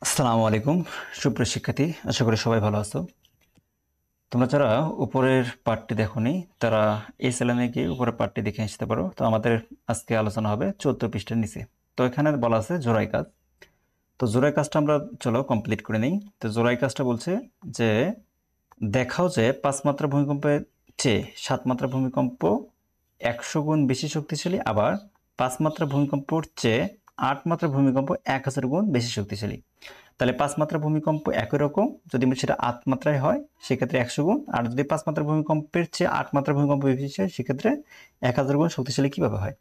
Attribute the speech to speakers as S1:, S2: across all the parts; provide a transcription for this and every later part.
S1: আসসালামু আলাইকুম সুপ্রিয় শিক্ষার্থী, আশা করি সবাই ভালো আছো। তোমরা যারা উপরের পার্টটি দেখোনি তারা এই চ্যানেলে গিয়ে উপরের পার্টটি দেখে আসতে পারো। তো আমাদের আজকে আলোচনা হবে 14 পৃষ্ঠার নিচে। তো এখানে বলা আছে জোড়াই কাজ। তো জোড়াই কাজটা আমরা চলো কমপ্লিট করে নিই। তো জোড়াই কাজটা বলছে যে দেখাও যে 5 মাত্রা ভূমিকম্পের চেয়ে 7 মাত্রা ভূমিকম্প 100 গুণ বেশি শক্তিশালী, আবার 5 মাত্রা ভূমিকম্পর চেয়ে 8 মাত্রা ভূমিকম্প 1000 গুণ বেশি শক্তিশালী। তাহলে 5 মাত্রা ভূমিকম্প একই রকম, যদি সেটা 8 মাত্রায় হয় সেক্ষেত্রে 100 গুণ, আর যদি 5 মাত্রা ভূমিকম্পের চেয়ে 8 মাত্রা ভূমিকম্প বেশি হয় সেক্ষেত্রে 1000 গুণ শক্তিশালী কিভাবে হয়।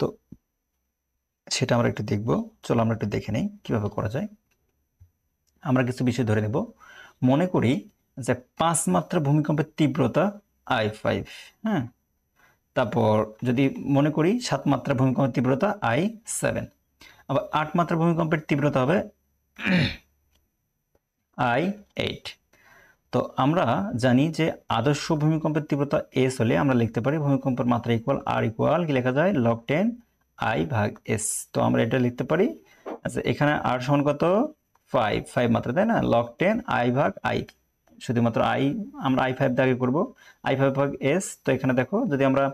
S1: তো সেটা আমরা একটু দেখব। চলো আমরা একটু দেখে নেই কিভাবে করা যায়। আমরা কিছু বিষয় ধরে নেব। মনে করি যে 5 মাত্রা ভূমিকম্পের তীব্রতা I5, হ্যাঁ। তারপর যদি মনে করি 7 মাত্রা ভূমিকম্পের তীব্রতা I7, আবার 8 মাত্রা ভূমিকম্পের তীব্রতা হবে I8। তো আমরা জানি যে আদর্শ ভূমিকম্পের তীব্রতা S হলে আমরা লিখতে পারি ভূমিকম্পের মাত্রা ইকুয়াল R ইকুয়াল কি লেখা যায় log 10 I ভাগ S। তো আমরা এটা লিখতে পারি, আচ্ছা এখানে R সমান কত 5 মাত্রা, তাই না, log 10 I ভাগ I, শুধুমাত্র I আমরা I5 দাগে করব, I5 ভাগ S। তো এখানে দেখো যদি আমরা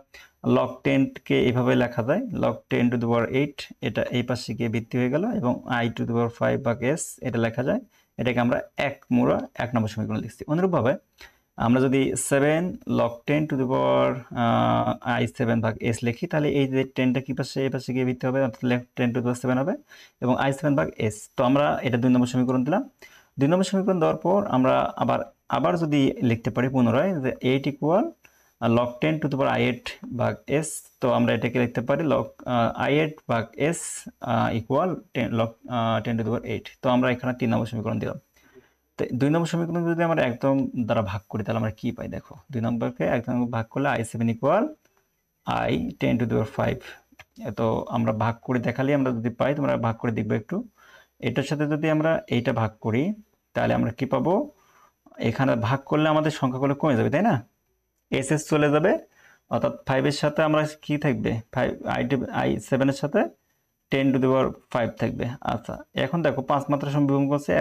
S1: log 10 কে এইভাবে লেখা যায় log 10 টু দি পাওয়ার 8, এটা এই পাশে গিয়ে ভিত্তি হয়ে গেল, এবং I টু দি পাওয়ার 5 ভাগ S এটা লেখা যায়। এটাকে আমরা এক নম্বর সমীকরণ লিখছি। অনুরূপভাবে আমরা যদি 7 log 10 to the power I7 ভাগ S লিখি, তাহলে এই যে 10টা কি পাশে এই পাশে গিয়ে ভিত্তি হবে, অর্থাৎ left 10 টু দি পাওয়ার 7 হবে, এবং I7 ভাগ S। তো আমরা এটা 2 নম্বর সমীকরণ দিলাম। 2 নম্বর সমীকরণ দেওয়ার পর আমরা আবার যদি লিখতে পারি পুনরায় যে 8 equal log 10 to the power I8 ভাগ S। তো আমরা এটাকে লিখতে পারি log I8 ভাগ S equal log 10 to the power 8। তো আমরা এখানে 3 নম্বর সমীকরণ দিলাম। তো 2 নম্বর সমীকরণ যদি আমরা একদম দ্বারা ভাগ করি তাহলে আমরা কি পাই দেখো, 2 নম্বরকে একদম ভাগ করলে I7 equal I10 two the পাওয়ার 5। তো আমরা ভাগ করে দেখালে আমরা যদি পাই, তোমরা ভাগ করে দেখবে একটু, এটার সাথে যদি আমরা এইটা ভাগ করি তাহলে আমরা কি পাবো, এখানে ভাগ করলে আমাদের সংখ্যাগুলো কমে যাবে, তাই না, এস চলে যাবে, অর্থাৎ 5 এর সাথে আমরা কি থাকবে 5 I7 এর সাথে 10 টু দি পাওয়ার 5 থাকবে। আচ্ছা এখন দেখো 5 মাত্রা ভূমিকম্প আছে,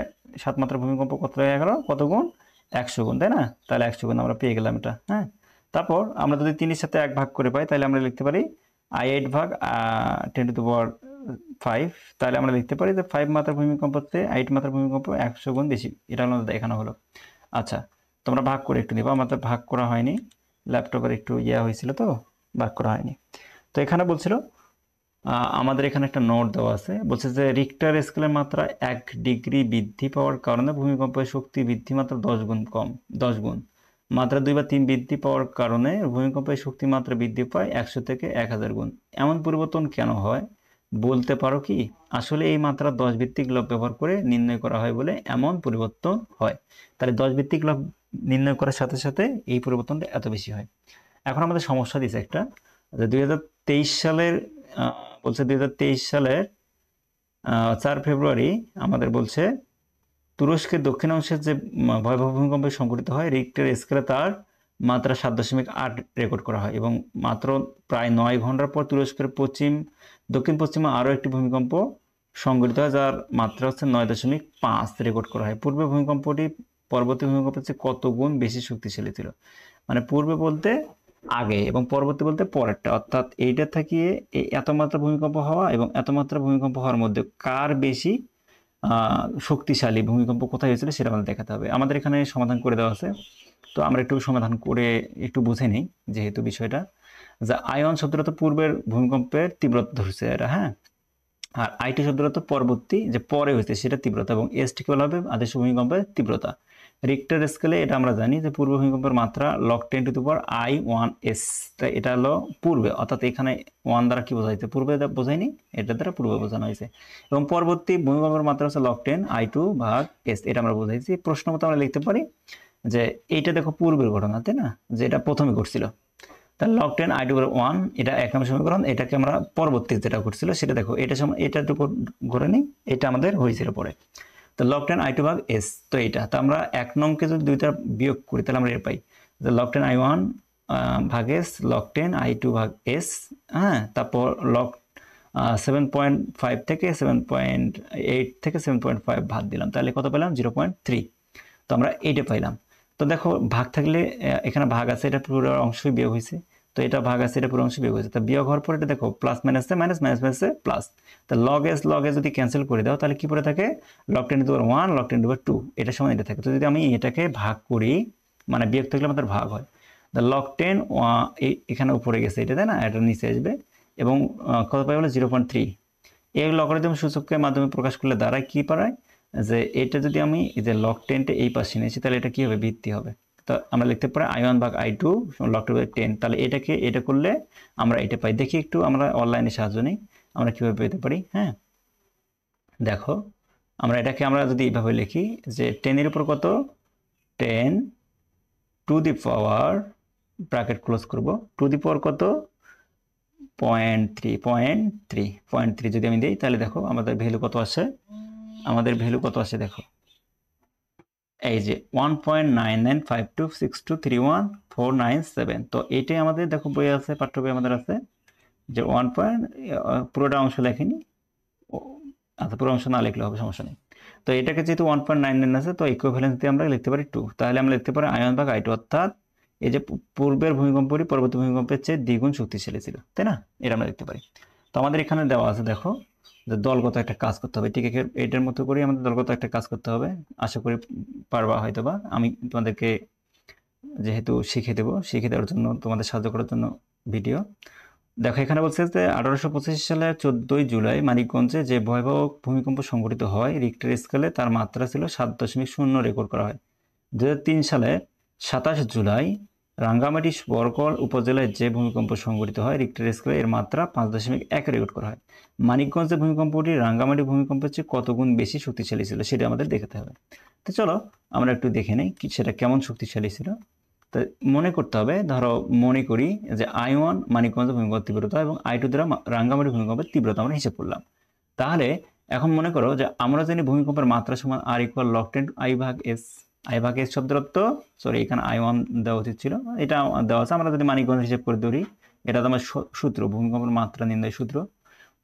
S1: 7 মাত্রা ভূমিকম্প কত হয়ে গেল, কত গুণ 100 গুণ, তাই না, তাহলে 100 গুণ আমরা পেয়ে গেলাম এটা, হ্যাঁ। তারপর আমরা যদি 3 এর সাথে 1 ভাগ করে পাই তাহলে আমরা লিখতে পারি I8 ভাগ 10 টু দি পাওয়ার 5। তাহলে আমরা লিখতে পারি যে 5 মাত্রা ভূমিকম্প হচ্ছে 8 মাত্রা ভূমিকম্প 100 গুণ বেশি, এটা আমাদের দেখানো হলো। আচ্ছা তোমরা ভাগ করে একটু নিবা, আমাদের ভাগ করা হয়নি, ল্যাপটপের একটু হয়েছিল তো ভাগ করা হয়নি। তো এখানে বলছিল আমাদের এখানে একটা নোট দেওয়া আছে, বলছে যে রিক্টার স্কেলের মাত্রা 1 ডিগ্রি বৃদ্ধি পাওয়ার কারণে ভূমিকম্পের শক্তি বৃদ্ধি মাত্রা 10 গুণ কম, 10 গুণ। মাত্রা 2 বা 3 বৃদ্ধি পাওয়ার কারণে ভূমিকম্পের শক্তি মাত্রা বৃদ্ধি পায় 100 থেকে 1000 গুণ। এমন পরিবর্তন কেন হয় বলতে পারো কি? আসলে এই মাত্রা 10 ভিত্তিক লব ব্যবহার করে নির্ণয় করা হয় বলে এমন পরিবর্তন হয়। তাহলে 10 ভিত্তিক লব নির্ণয় করার সাথে সাথে এই পরিবর্তনটা এত বেশি হয়। এখন আমাদের সমস্যা দিয়েছে একটা, যে 2023 সালের বলছে 2023 সালের 4 ফেব্রুয়ারি আমাদের বলছে তুরস্কের দক্ষিণাংশের যে ভয়াবহ ভূমিকম্পে সংঘটিত হয়, রিক্টার স্কেলে তার মাত্রা 7.8 রেকর্ড করা হয়, এবং মাত্র প্রায় 9 ঘন্টার পর তুরস্কের দক্ষিণ পশ্চিমে আরও একটি ভূমিকম্প সংঘটিত হয় যার মাত্রা হচ্ছে 9.5 রেকর্ড করা হয়। পূর্বে ভূমিকম্পটি পরবর্তী ভূমিকম্পের চেয়ে কত গুণ বেশি শক্তিশালী ছিল, মানে পূর্বে বলতে আগে এবং পরবর্তী বলতে পরেরটা, অর্থাৎ এইটা থেকে এত মাত্রা ভূমিকম্প হওয়া এবং এত মাত্রা ভূমিকম্প হওয়ার মধ্যে কার বেশি শক্তিশালী ভূমিকম্প কোথায় হয়েছিল সেটা আমাদের দেখাতে হবে। আমাদের এখানে সমাধান করে দেওয়া আছে, তো আমরা একটু সমাধান করে একটু বুঝে নিই যেহেতু বিষয়টা, যে আয়ন শব্দটা তো পূর্বের ভূমিকম্পের তীব্রতা ধরছে এটা, হ্যাঁ, আর আইটি শব্দটা তো পরবর্তী যে পরে হয়েছে সেটা তীব্রতা, এবং এস টি কেবল হবে আদর্শ ভূমিকম্পের তীব্রতা। রিক্টার স্কেলে এটা আমরা জানি যে পূর্ব ভূমিকম্পের মাত্রা log 10 to the power I1s, তাই এটা হলো পূর্বে, অর্থাৎ এখানে 1 দ্বারা কি বোঝাইছে, পূর্বে বোঝায়নি, এটা দ্বারা পূর্বে বোঝানো হয়েছে, এবং পরবর্তী ভূমিকম্পের মাত্রা হচ্ছে log 10 I2 ভাগ s, এটা আমরা বোঝাইছি। প্রশ্ন মতো আমরা লিখতে পারি যে এইটা দেখো পূর্বের ঘটনা, তাই না, যে এটা প্রথমে ঘটছিল, তাহলে log 10 I2 এর 1 এটা 1 নম্বর সমীকরণ। এটাকে আমরা পরবর্তী যেটা ঘটছিল সেটা দেখো, এটা সময় এটা ঘটে নেই, এটা আমাদের হয়েছিল পরে। তো log 10 I2 ভাগ s, তো এটা তো আমরা 1 নংকে যদি দুইটা বিয়োগ করি তাহলে আমরা এর পাই যে log 10 I1 ভাগ s log 10 I2 ভাগ s, হ্যাঁ, তারপর log 7.5 থেকে 7.8 থেকে 7.5 ভাগ দিলাম, তাহলে কত পেলাম 0.3। তো আমরা এইটা পাইলাম। তো দেখো ভাগ থাকলে এখানে ভাগ আছে, এটা পুরো অংশই বিয়োগ হয়েছে, তো এটা ভাগ আছে, এটা পুরো অংশ বিয়োগ হয়েছে। তো বিয়োগ হওয়ার পর এটা দেখো প্লাস মাইনাসে মাইনাস, মাইনাস মাইনাসে প্লাস। তো লগ এস যদি ক্যান্সেল করে দাও তাহলে কি পড়ে থাকে, লগ 10⁻1 লগ 10⁻2 এটা সমান এটা থাকে। তো যদি আমি এটাকে ভাগ করি, মানে বিয়োগ থাকলে আমাদের ভাগ হয়, লগ 10 এখানে উপরে গেছে এটা, তাই না, এটা নিচে আসবে এবং কত পাই বলে 0.3। এই লগারিদম সূচকের মাধ্যমে প্রকাশ করলে দ্বারা কি পারায়, যে এটা যদি আমি এই যে লগ 10টা এই পাশে নিয়েছি তাহলে এটা কি হবে, ভিত্তি হবে। তো আমরা লিখতে পারি i1 ভাগ i2 লগ 10। তাহলে এটাকে এটা করলে আমরা এটা পাই। দেখি একটু আমরা অনলাইনে সাহায্য নিই, আমরা কিভাবে পেতে পারি। হ্যাঁ, দেখো আমরা এটাকে আমরা যদি এইভাবে লিখি যে 10 এর উপর কত, 10 to the power bracket close করব, টু দি পাওয়ার কত 0.3 যদি আমি দিই তাহলে দেখো আমাদের ভ্যালু কত আসে, আমাদের ভ্যালু কত আসে দেখো, এই যে 1.99526231,497। তো এটাই আমাদের দেখো বই আছে, পাঠ্য বই আমাদের আছে যে পুরোটা অংশ লেখেনি, আচ্ছা পুরো অংশ না লিখলে হবে, সমস্যা নেই। তো এটাকে যেহেতু 1.99 আছে, তো ইকুইভ্যালেন্স দিয়ে আমরা লিখতে পারি 2। তাহলে আমরা লিখতে পারি i1 ভাগ i2, অর্থাৎ এই যে পূর্বের ভূমিকম্পটি পরবর্তী ভূমিকম্পের চেয়ে দ্বিগুণ শক্তিশালী ছিল, তাই না, এটা আমরা লিখতে পারি। তো আমাদের এখানে দেওয়া আছে দেখো যে দলগত একটা কাজ করতে হবে, ঠিক এটার মতো করে আমাদের দলগত একটা কাজ করতে হবে। আশা করি পারবা হয়তো, বা আমি তোমাদেরকে যেহেতু শিখিয়ে দেওয়ার জন্য, তোমাদের সাহায্য করার জন্য ভিডিও। দেখো এখানে বলছে যে 1885 সালের 14 জুলাই মানিকগঞ্জে যে ভয়াবহ ভূমিকম্প সংঘটিত হয় রিক্টার স্কেলে তার মাত্রা ছিল 7.0 রেকর্ড করা হয়। 2003 সালে 27 জুলাই রাঙ্গামাটি বরকল উপজেলায় যে ভূমিকম্প সংঘটিত হয় রিক্টার স্কেলে এর মাত্রা 5.1 রেকর্ড করা হয়। মানিকগঞ্জের ভূমিকম্পটি রাঙ্গামাটি ভূমিকম্পের চেয়ে কত গুণ বেশি শক্তিশালী ছিল সেটা আমাদের দেখতে হবে। তো চলো আমরা একটু দেখে নেই সেটা কেমন শক্তিশালী ছিল। তো মনে করতে হবে, ধরো মনে করি যে i1 মানিকগঞ্জ ভূমিকম্পের তীব্রতা এবং i2 দ্বারা রাঙ্গামাটি ভূমিকম্পের তীব্রতা আমরা হিসাব করলাম। তাহলে এখন মনে করো যে আমরা জানি ভূমিকম্পের মাত্রা সমান r = log 10 i ভাগ s। i ভাগ s শব্দের অর্থ, সরি এখানে i1 দেওয়া উচিত ছিল, এটা দেওয়া আছে। আমরা যদি মানিকগঞ্জ হিসাব করে ধরি, এটা তো আমার সূত্র, ভূমিকম্পের মাত্রা নির্ণয় সূত্র।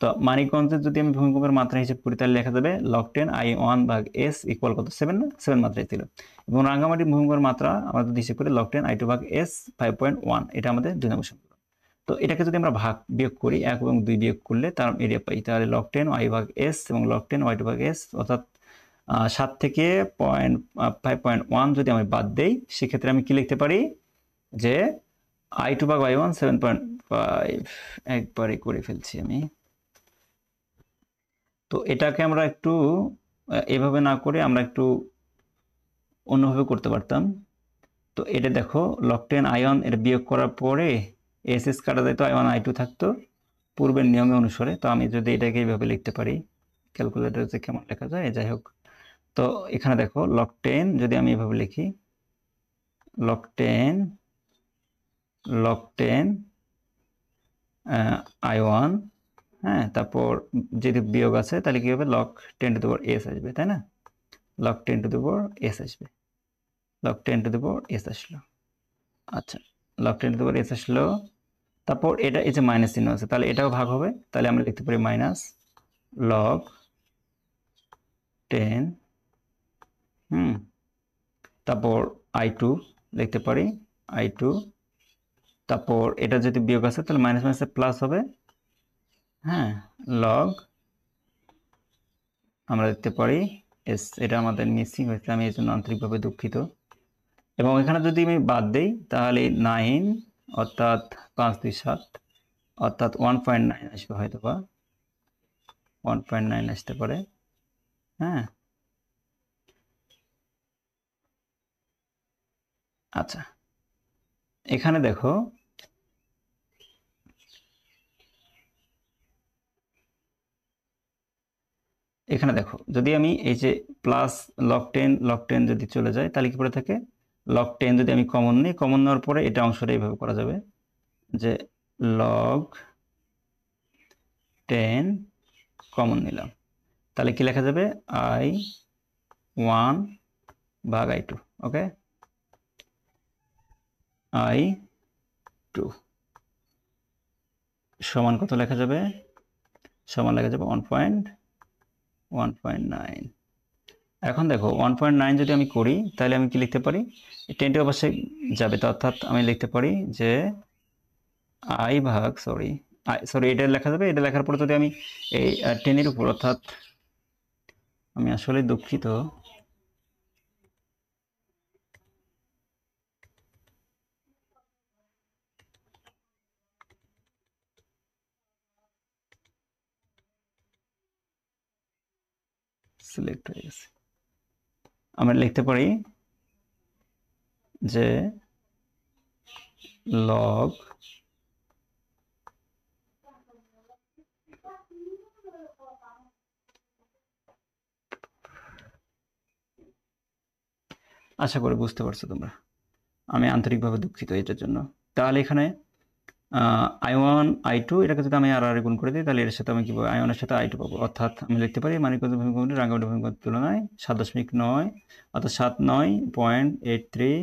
S1: তো মানিকগঞ্জের যদি আমি ভূমিকম্পের মাত্রা হিসাব করি তাহলে লেখা যাবে log 10 i1 ভাগ s ইকুয়াল কত 7 না, 7 মাত্রায় ছিল। এবং রাঙ্গামাটি ভূমিকম্পের মাত্রা আমরা যদি হিসাব করি log 10 i2 ভাগ s 5.1, এটা আমাদের 2 নম্বর সমীকরণ। তো এটাকে যদি আমরা ভাগ বিয়োগ করি, 1 এবং 2 বিয়োগ করলে তার এরিয়া পাই, তাহলে log 10 i ভাগ s এবং log 10 y2 ভাগ s, অর্থাৎ 7 থেকে 5.1 যদি আমি বাদ দেই সেক্ষেত্রে আমি কি লিখতে পারি যে i2 ভাগ y1 7.5, একবারে করে ফেলছি আমি। তো এটাকে আমরা একটু এভাবে না করে আমরা একটু অন্যভাবে করতে পারতাম। তো এটা দেখো log 10 i1 এটা বিয়োগ করার পরে এস কাটা যেত, i1 i2 থাকতো পূর্বের নিয়মে অনুসারে। তো আমি যদি এটাকে এইভাবে লিখতে পারি, ক্যালকুলেটরে কেমন লেখা যায়, যাই হোক। তো এখানে দেখো log 10 যদি আমি এভাবে লিখি, log 10 i1, হ্যাঁ, তারপর যদি বিয়োগ আছে তাহলে কি হবে, log 10 to the power s আসবে, তাই না, log 10 to the power s আসবে, log 10 to the power s আসলো। আচ্ছা, log 10 to the power s আসলো। তারপর এটা এই যে মাইনাস চিহ্ন আছে, তাহলে এটাও ভাগ হবে, তাহলে আমরা লিখতে পারি মাইনাস log 10, তারপর i2 লিখতে পারি i2, তারপর এটা যদি বিয়োগ আছে তাহলে মাইনাস মাইনাসে প্লাস হবে, হ্যাঁ, log আমরা লিখতে পারি s। এটা আমাদের মিসিং হয়েছে, আমি এই জন্য আন্তরিকভাবে দুঃখিত। এবং এখানে যদি আমি বাদ দেই তাহলে 9 অর্থাৎ 5 2 7 অর্থাৎ 1.9 আসবে, হয়তো বা 1.9 আসতে পারে, হ্যাঁ। আচ্ছা, এখানে দেখো যদি আমি এই যে প্লাস log 10 যদি চলে যায় তাহলে কি পড়ে থাকে, log 10 যদি আমি কমন নিই, কমন নেওয়ার পরে এটা অংশটা এইভাবে করা যাবে যে log 10 কমন নিলাম, তাহলে কি লেখা যাবে i1 ভাগ i2, ওকে, i2 সমান কত লেখা যাবে সমান লেখা যাবে 1.9। এখন দেখো 1.9 যদি আমি করি তাহলে আমি কি লিখতে পারি, 10 অবশ্যই যাবে, তো অর্থাৎ আমি লিখতে পারি যে আই ভাগ সরি এটা লেখা যাবে। এটা লেখার পরে যদি আমি এই 10 উপর, অর্থাৎ আমি আসলে দুঃখিত, সিলেক্ট হয়ে গেছে। আমরা লিখতে পারি যে লগ আশা করি বুঝতে পারছো তোমরা, আমি আন্তরিকভাবে দুঃখিত এটার জন্য। তাহলে এখানে I1 I2 এটাকে যদি আমি আর গুণ করে দিই তাহলে এর সাথে আমি কি পাবো, I1 এর সাথে I2 পাবো, অর্থাৎ আমি লিখতে পারি মানিকগঞ্জ ভূমিকম্পটি রাঙ্গামাটি ভূমিকম্পের তুলনায় 7.9 অর্থাৎ 79.83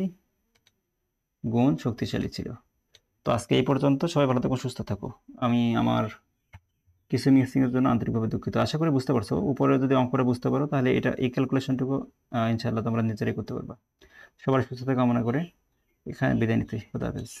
S1: গুণ শক্তিশালী ছিল। তো আজকে এই পর্যন্ত, সবাই ভালো থাকো, সুস্থ থাকো। আমি আমার কিছু মিসিং এর জন্য আন্তরিকভাবে দুঃখিত। আশা করি বুঝতে পারছো। উপরে যদি অঙ্কটা বুঝতে পারো তাহলে এটা এই ক্যালকুলেশনটুকু ইনশাআল্লাহ তোমরা নিজেরাই করতে পারবা। সবার সুস্থতা কামনা করে এখানে বিদায় নিচ্ছি। খোদা হাফেজ।